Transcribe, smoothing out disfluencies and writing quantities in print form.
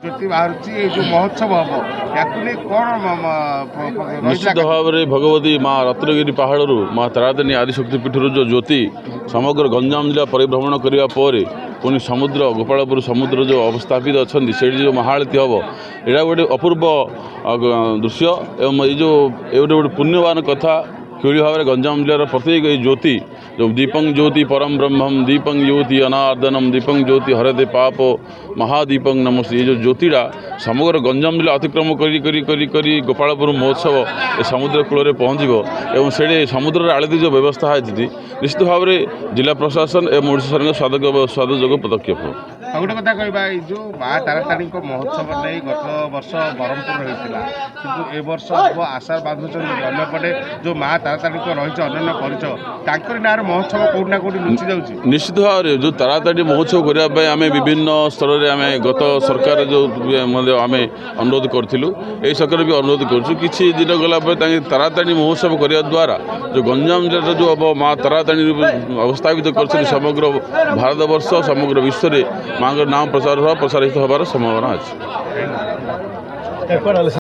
ज्योति बाहर जो महोत्सव हम या निश्चित भाव में भगवती माँ रत्नगिरी पहाड़ माँ तारातारिणी आदिशक्तिपीठ जो ज्योति समग्र गंजाम जिला परिभ्रमण करने पर पुणी समुद्र गोपालपुर समुद्र जो अवस्थापित अच्छा से जो महाआरती हम यहाँ गोटे अपूर्व दृश्य एवं ये जो गोटे पुण्यवान कथा किभली भाव में गंजाम जिलार प्रत्येक ज्योति जो दीपं ज्योति परम ब्रह्मम दीपं ज्योति अनार्दनम दीपं ज्योति हरदे पाप महादीपं नमस्ते ये जो ज्योतिटा समग्र गंजाम जिला अतिक्रम करी गोपालपुर महोत्सव ए समुद्र कूल पहुँच एवं से समुद्र आड़ती जो व्यवस्था है निश्चित भाव में जिला प्रशासन एवं ओडिशा सरकार स्वादजोग पदक्षेप गोटे कथा कहवा जो माँ तारातारिणी महोत्सव नहीं गत वर्ष ब्रह्मपुर होता कि ए वर्ष आशा बांधुंट अन्यपटे जो माँ तारातारिणी रही अनन्य परिचय ना महोत्सव कौटना कौटी लुचि जाऊँगी निश्चित भाव में जो तारातारिणी महोत्सव करने आम विभिन्न स्तर में आम गत सरकार जो आम अनुरोध करूँ यही सरकार भी अनुरोध करूँ किसी दिन गला तारातारिणी महोत्सव करने द्वारा जो गंजाम जिले जो अब माँ तारातारिणी अवस्थापित कर समग्र भारत वर्ष समग्र विश्व में माँ नाम प्रसारित होवार संभावना अच्छी।